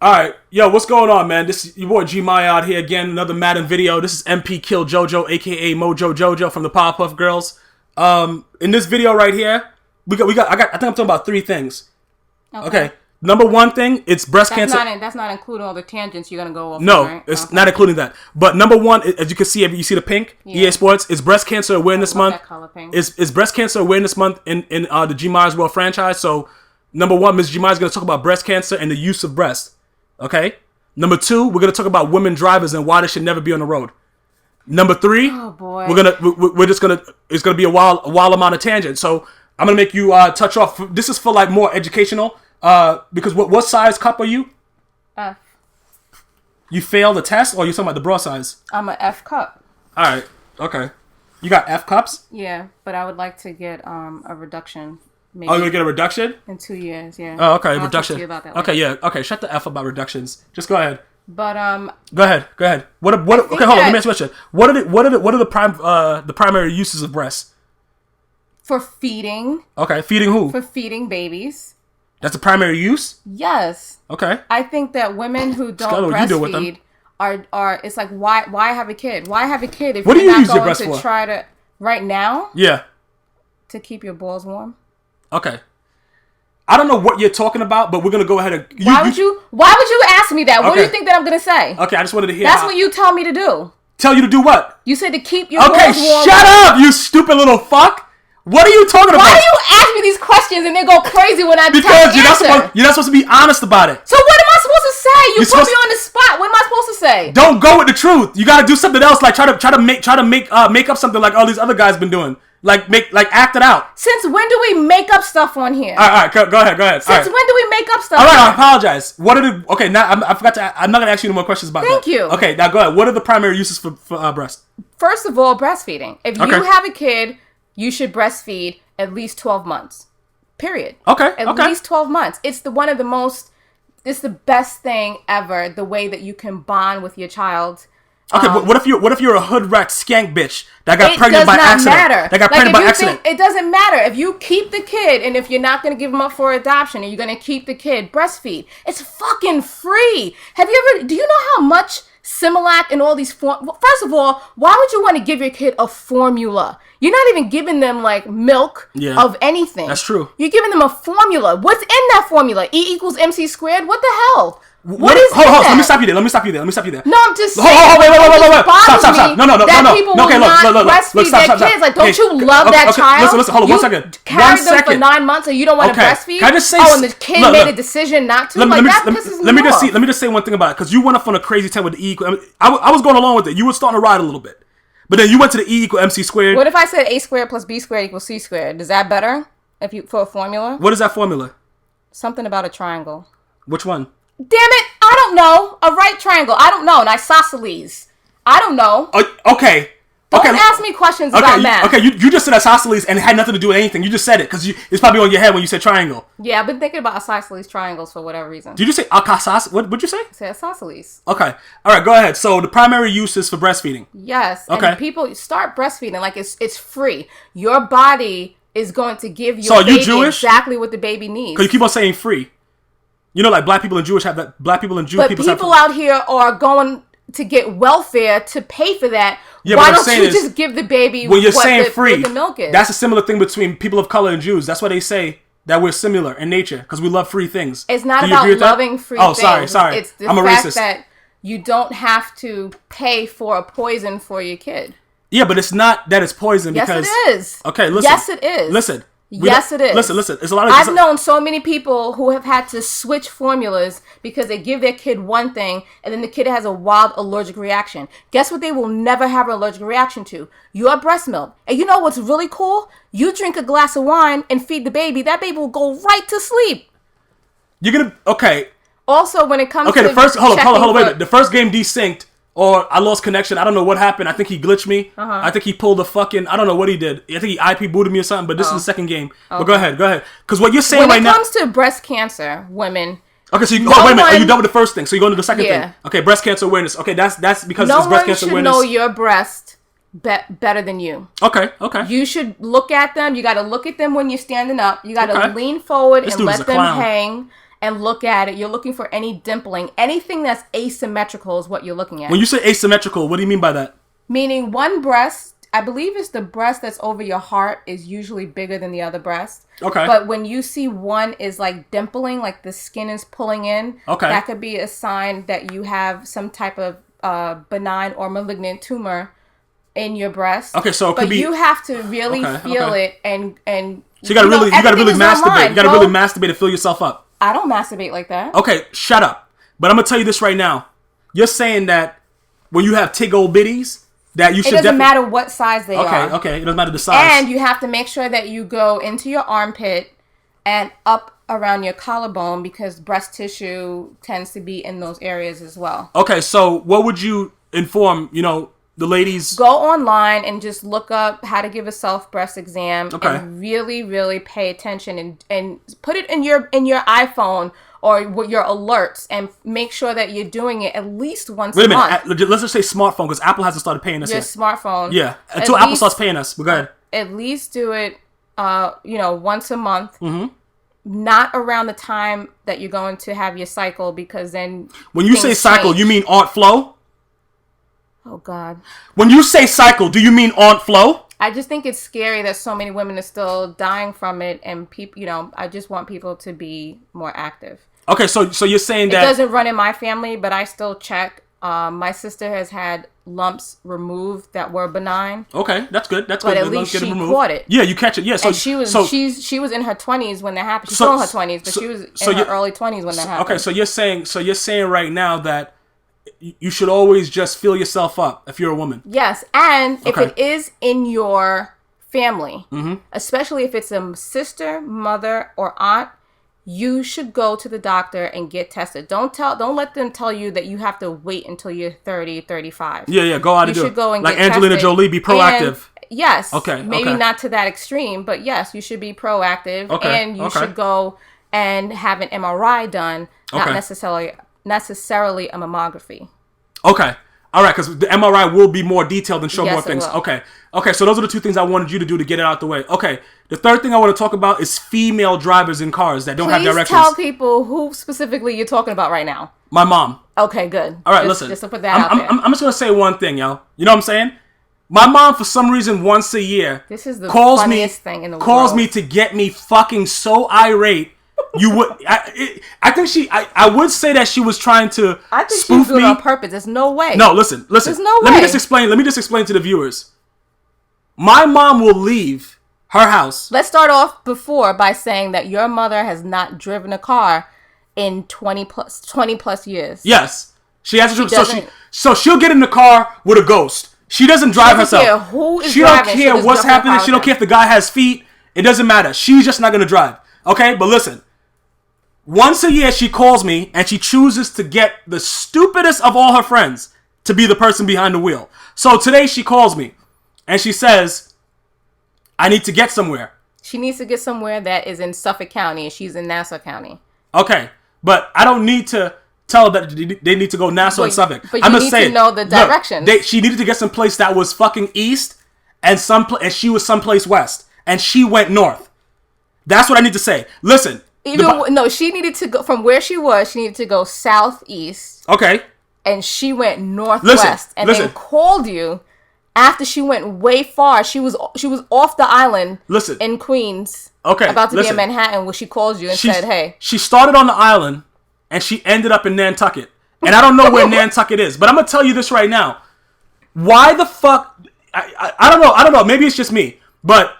Alright, yo, what's going on, man? This is your boy Gmi out here again, another Madden video. This is MP Kill Jojo, aka Mojo Jojo from the Powerpuff Girls. In this video right here, I think I'm talking about three things. Okay. Number one thing, it's breast cancer. That's not including all the tangents you're gonna go over. No, right? it's not including that. But number one, as you can see, you see the pink, EA Sports, it's Breast Cancer Awareness Month. That color pink. It's Breast Cancer Awareness Month in the GmiasWorld franchise. So, number one, Ms. Gmi is going to talk about breast cancer and the use of breast. Okay? Number two, we're going to talk about women drivers and why they should never be on the road. Number three, it's gonna be a wild amount of tangent. So I'm gonna make you touch off. This is for like more educational. Because what size cup are you? F. You failed the test, or you talking about the bra size? I'm an F cup. All right. Okay. You got F cups? Yeah, but I would like to get a reduction. Maybe oh, you gonna get a reduction? In 2 years, yeah. Oh, okay, I'll reduction. Talk to you about that okay, later. yeah, okay. Shut the F about reductions. Just go ahead. But Go ahead. Okay, hold on. Let me ask you a question. What are the primary uses of breasts? For feeding. Okay, feeding who? For feeding babies. That's the primary use? Yes. Okay. I think that women who don't breastfeed are it's like why have a kid? Why have a kid if you're not going to try to right now? Yeah. To keep your balls warm. Okay. I don't know what you're talking about, but we're gonna go ahead and. Why would you ask me that? What do you think that I'm gonna say? Okay, I just wanted to hear. That's what you tell me to do. Tell you to do what? You said to keep your balls warm. Okay, shut up, you stupid little fuck. What are you talking about? Why do you ask me these questions and then go crazy when I because you're not supposed to be honest about it. So what am I supposed to say? You put me on the spot. What am I supposed to say? Don't go with the truth. You got to do something else. Like try to make up something like all these other guys been doing. Like act it out. Since when do we make up stuff on here? All right, go ahead. Since when do we make up stuff? All right, I apologize. What are the? Okay, now I forgot to. I'm not gonna ask you any more questions about that. Thank you. Okay, now go ahead. What are the primary uses for breast? First of all, breastfeeding. If you have a kid, you should breastfeed at least 12 months. Period. Okay. At least 12 months. It's the best thing ever. The way that you can bond with your child. Okay, but what if you're a hood rat skank bitch that got pregnant by accident? Matter. That got pregnant by accident. It doesn't matter. If you keep the kid and if you're not going to give him up for adoption and you're going to keep the kid, breastfeed. It's fucking free. Do you know how much Similac and all these first of all, why would you want to give your kid a formula? You're not even giving them like milk of anything. That's true. You're giving them a formula. What's in that formula? E equals MC squared? What the hell? What is hold, let me stop you there. Let me stop you there. No, I'm just saying. Wait. Stop. No. That people will not breastfeed their kids. Like, don't you love that child? Listen. Hold on, 1 second. Carried them for 9 months and you don't want to breastfeed? Can I just say? Oh, and the kid made a decision not to? Like, that pisses me off. Let me just say one thing about it. Because you went off on a crazy time with the E equal. I was going along with it. You were starting to ride a little bit. But then you went to the E equal MC squared. What if I said A squared plus B squared equals C squared? Is that better for a formula? What is that formula? Something about a triangle. Which one? Damn it! I don't know. A right triangle. I don't know. An isosceles. I don't know. Okay. Don't ask me questions about math. You just said isosceles and it had nothing to do with anything. You just said it because it's probably on your head when you said triangle. Yeah, I've been thinking about isosceles triangles for whatever reason. Did you say akasas? What'd you say? I said isosceles. Okay. All right, go ahead. So the primary use is for breastfeeding. Yes. Okay. And people start breastfeeding. Like it's free. Your body is going to give your baby exactly what the baby needs. Because you keep on saying free. You know, like black people and Jewish have that. Black people and Jewish people. But people out here are going to get welfare to pay for that. Yeah, why don't you just give the baby when you're saying free? What the milk is? That's a similar thing between people of color and Jews. That's why they say that we're similar in nature because we love free things. It's not about loving free things. Oh, sorry. It's the I'm a fact racist. that you don't have to pay for a poison for your kid. Yeah, but it's not that it's poison because yes, it is. Okay, listen. Yes, it is. Listen. Yes, it is. Listen. It's a lot of. I've known so many people who have had to switch formulas because they give their kid one thing and then the kid has a wild allergic reaction. Guess what they will never have an allergic reaction to? Your breast milk. And you know what's really cool? You drink a glass of wine and feed the baby. That baby will go right to sleep. You're gonna Also, when it comes to the first hold on, wait a minute. The first game desynced. Or I lost connection. I don't know what happened. I think he glitched me. I think he pulled the fucking. I don't know what he did. I think he IP booted me or something. But this is the second game. But go ahead. Because what you're saying right now. When it comes to breast cancer, women. Okay, so wait a minute. Are you done with the first thing? So you're going to the second thing. Okay, breast cancer awareness. Okay, that's because it's breast cancer awareness. No one should know your breast better than you. Okay. You should look at them. You got to look at them when you're standing up. You got to lean forward and let them hang. and look at it. You're looking for any dimpling. Anything that's asymmetrical is what you're looking at. When you say asymmetrical, what do you mean by that? Meaning one breast, I believe it's the breast that's over your heart is usually bigger than the other breast. Okay. But when you see one is like dimpling, like the skin is pulling in, that could be a sign that you have some type of benign or malignant tumor in your breast. Okay, so it could be. But you have to really feel it and so you gotta really masturbate. You gotta really masturbate to fill yourself up. I don't masturbate like that. Okay, shut up. But I'm gonna tell you this right now. You're saying that when you have tig old bitties, that you should. It doesn't matter what size they are. Okay. It doesn't matter the size. And you have to make sure that you go into your armpit and up around your collarbone because breast tissue tends to be in those areas as well. Okay, so what would you inform? The ladies. Go online and just look up how to give a self breast exam and really, really pay attention and put it in your iPhone or your alerts and make sure that you're doing it at least once a month. Wait a minute. Let's just say smartphone because Apple hasn't started paying us your yet. Smartphone. Yeah, until Apple starts paying us. But go ahead. At least do it, once a month. Mm-hmm. Not around the time that you're going to have your cycle because then when you say cycle, you mean Aunt Flo? Oh, God. When you say cycle, do you mean Aunt Flo? I just think it's scary that so many women are still dying from it. And people, I just want people to be more active. Okay, so you're saying that... It doesn't run in my family, but I still check. My sister has had lumps removed that were benign. Okay, that's good. But at least she caught it. Yeah, you catch it. Yeah, so... And she was in her 20s when that happened. She's still in her 20s, but she was in her early 20s when that happened. Okay, so you're saying right now that you should always just fill yourself up if you're a woman. Yes, and if it is in your family, especially if it's a sister, mother, or aunt, you should go to the doctor and get tested. Don't let them tell you that you have to wait until you're 30, 35. Yeah, go out and do it. You should go and like get Angelina tested. Jolie, be proactive. Yes. Okay. Maybe not to that extreme, but yes, you should be proactive. Okay. And you should go and have an MRI done, not necessarily a mammography. Okay. All right, because the MRI will be more detailed and show more things. It will. Okay, so those are the two things I wanted you to do to get it out the way. Okay, the third thing I want to talk about is female drivers in cars that don't have directions. Please tell people who specifically you're talking about right now. My mom. Okay, good. All right, listen. Just to put that out there. I'm just going to say one thing, yo. You know what I'm saying? My mom, for some reason, once a year, this is the funniest thing in the world. Calls me to get me fucking so irate. I think I would say that she was trying to I think spoof she was doing me it on purpose. There's no way. No, listen. There's no way. Let me just explain to the viewers. My mom will leave her house. Let's start off by saying that your mother has not driven a car in 20 plus years. Yes. She has to drive. So she'll get in the car with a ghost. She doesn't drive herself. Care who is she driving. Don't care what's happening. She don't care if the guy has feet. It doesn't matter. She's just not going to drive. Okay? But listen. Once a year, she calls me and she chooses to get the stupidest of all her friends to be the person behind the wheel. So today she calls me and she says, I need to get somewhere. She needs to get somewhere that is in Suffolk County and she's in Nassau County. Okay. But I don't need to tell her that they need to go Nassau and Suffolk. But you need to know the directions. She needed to get someplace that was fucking east and she was someplace west. And she went north. That's what I need to say. Listen. She needed to go from where she was. She needed to go southeast. Okay. And she went northwest, then called you after she went way far. She was off the island. In Queens. Okay. About to be in Manhattan, where she calls you and said, "Hey." She started on the island, and she ended up in Nantucket. And I don't know where Nantucket is, but I'm gonna tell you this right now. Why the fuck? I don't know. Maybe it's just me, but.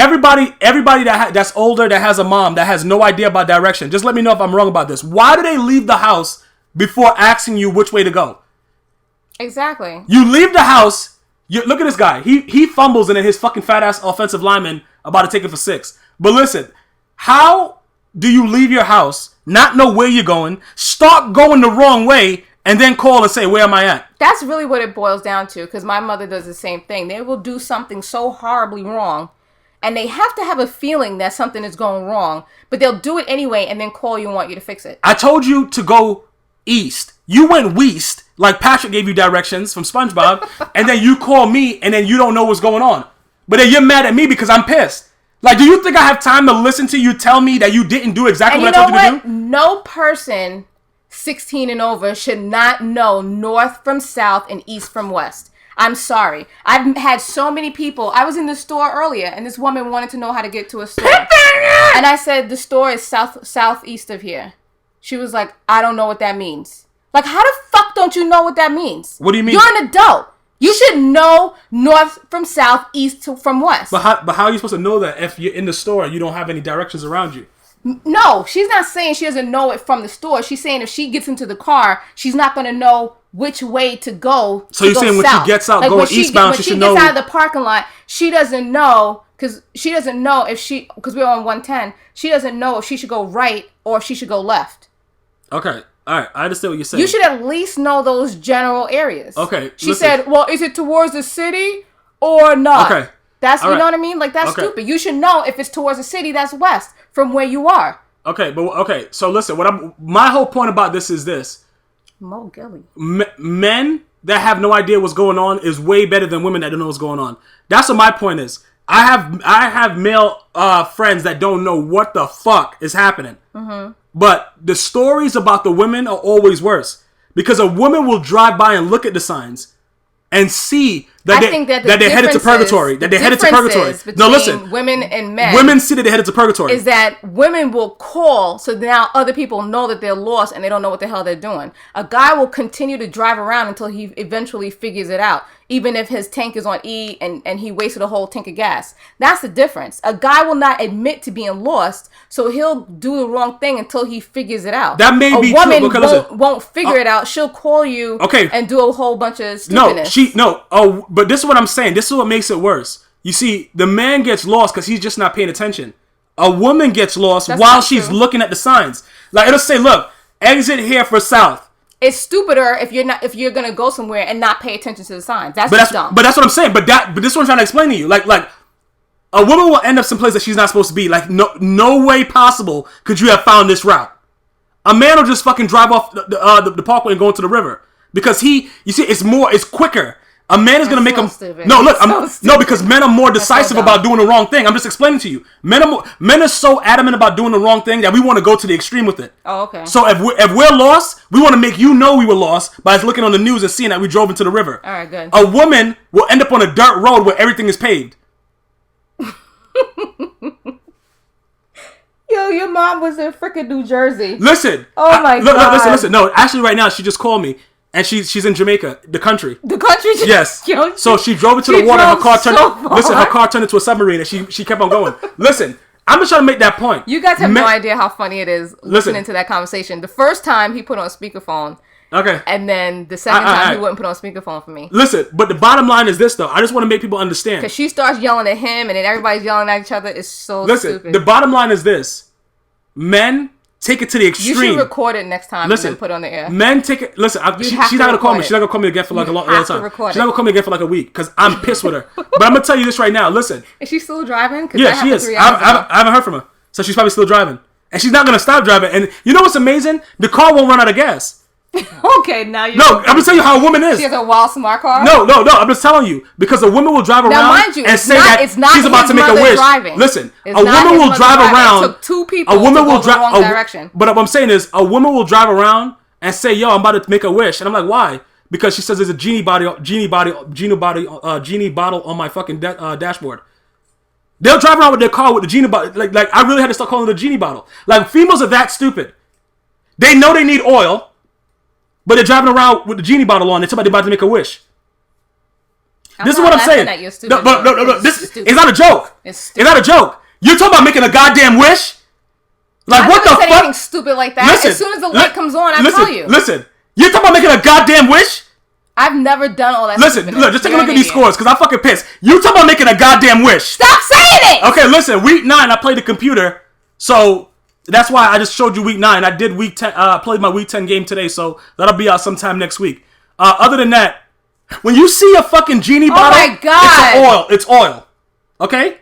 Everybody that's older, that has a mom, that has no idea about direction, just let me know if I'm wrong about this. Why do they leave the house before asking you which way to go? Exactly. You leave the house. Look at this guy. He fumbles and then his fucking fat ass offensive lineman about to take it for 6. But listen, how do you leave your house, not know where you're going, start going the wrong way, and then call and say, where am I at? That's really what it boils down to, because my mother does the same thing. They will do something so horribly wrong. And they have to have a feeling that something is going wrong, but they'll do it anyway and then call you and want you to fix it. I told you to go east. You went west, like Patrick gave you directions from SpongeBob, and then you call me and then you don't know what's going on. But then you're mad at me because I'm pissed. Like, do you think I have time to listen to you tell me that you didn't do exactly what I told you to do? No person 16 and over should not know north from south and east from west. I'm sorry. I've had so many people. I was in the store earlier, and this woman wanted to know how to get to a store. And I said, the store is southeast of here. She was like, I don't know what that means. Like, how the fuck don't you know what that means? What do you mean? You're an adult. You should know north from south, east from west. But how are you supposed to know that if you're in the store and you don't have any directions around you? No, she's not saying she doesn't know it from the store. She's saying if she gets into the car, she's not going to know which way to go. So you're saying when she gets out, like going eastbound, she should know. When she gets out of the parking lot, she doesn't know, because she doesn't know because we're on 110, she doesn't know if she should go right or if she should go left. Okay. All right. I understand what you're saying. You should at least know those general areas. Okay. She said, well, is it towards the city or not? Okay. That's, you know what I mean? Like, that's stupid. You should know if it's towards the city, that's west from where you are. Okay, so listen, my whole point about this is this. Mo Gilly. Men that have no idea what's going on is way better than women that don't know what's going on. That's what my point is. I have male friends that don't know what the fuck is happening. Mm-hmm. But the stories about the women are always worse. Because a woman will drive by and look at the signs and see that they're headed to purgatory. That they're headed to purgatory. No, listen. Women and men. Women see that they're headed to purgatory. Is that women will call so now other people know that they're lost and they don't know what the hell they're doing. A guy will continue to drive around until he eventually figures it out. Even if his tank is on E and he wasted a whole tank of gas. That's the difference. A guy will not admit to being lost, so he'll do the wrong thing until he figures it out. That may be true. A woman won't figure it out. She'll call you and do a whole bunch of stupidness. But this is what I'm saying. This is what makes it worse. You see, the man gets lost because he's just not paying attention. A woman gets lost while she's looking at the signs. Like, it'll say, look, exit here for south. It's stupider if you're gonna go somewhere and not pay attention to the signs. That's dumb. But that's what I'm saying. But this is what I'm trying to explain to you. Like a woman will end up someplace that she's not supposed to be. Like no way possible could you have found this route. A man will just fucking drive off the parkway and go into the river because it's quicker. A man is going to make him... Stupid. No, look. Because men are more decisive about doing the wrong thing. I'm just explaining to you. Men are so adamant about doing the wrong thing that we want to go to the extreme with it. Oh, okay. So if we're lost, we want to make you know we were lost by looking on the news and seeing that we drove into the river. All right, good. A woman will end up on a dirt road where everything is paved. Yo, your mom was in freaking New Jersey. Listen. Oh, my God. Listen. No, actually right now she just called me. And she's in Jamaica, the country. The country? Yes. Yo, so she drove into the water. Her car turned into a submarine, and she kept on going. Listen, I'm just trying to make that point. You guys have no idea how funny it is listening to that conversation. The first time he put on speakerphone. Okay. And then the second time he wouldn't put on speakerphone for me. Listen, but the bottom line is this, though. I just want to make people understand. Because she starts yelling at him, and then everybody's yelling at each other. It's so stupid. The bottom line is this. Men... take it to the extreme. You should record it next time and then put it on the air. Men take it... Listen, she's not going to call me. She's not going to call me again for like a long time. She's not going to call me again for like a week because I'm pissed with her. But I'm going to tell you this right now. Listen. Is she still driving? Yeah, she is. I haven't heard from her. So she's probably still driving. And she's not going to stop driving. And you know what's amazing? The car won't run out of gas. Okay, now you... No, I'm just telling you how a woman is. She has a wild smart car? No, I'm just telling you. Because a woman will drive around and say that she's about to make a wish. Driving. Listen, a woman will drive around... It took two people to go the wrong direction. But what I'm saying is, a woman will drive around and say, yo, I'm about to make a wish. And I'm like, why? Because she says there's a genie bottle on my fucking dashboard. They'll drive around with their car with the genie bottle. Like I really had to start calling it a genie bottle. Like, females are that stupid. They know they need oil. But they're driving around with the genie bottle on. They're about to make a wish. This is what I'm saying. No. This is not a joke. It's not a joke. You're talking about making a goddamn wish? Like, what the fuck? I anything stupid like that. Listen, as soon as the light comes on, I tell you. Listen. You're talking about making a goddamn wish? I've never done all that. Listen, look, just take a look at these scores because I'm fucking pissed. You talking about making a goddamn wish? Stop saying it. Okay, listen. Week 9, I played the computer, so. That's why I just showed you week 9. I did week 10. I played my week 10 game today, so that'll be out sometime next week. Other than that, when you see a fucking genie bottle, oh my God. It's oil. Okay?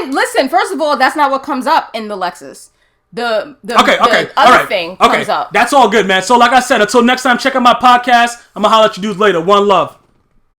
Listen, first of all, that's not what comes up in the Lexus. The other right. thing comes up. That's all good, man. So like I said, until next time, check out my podcast. I'm going to holler at you dudes later. One love.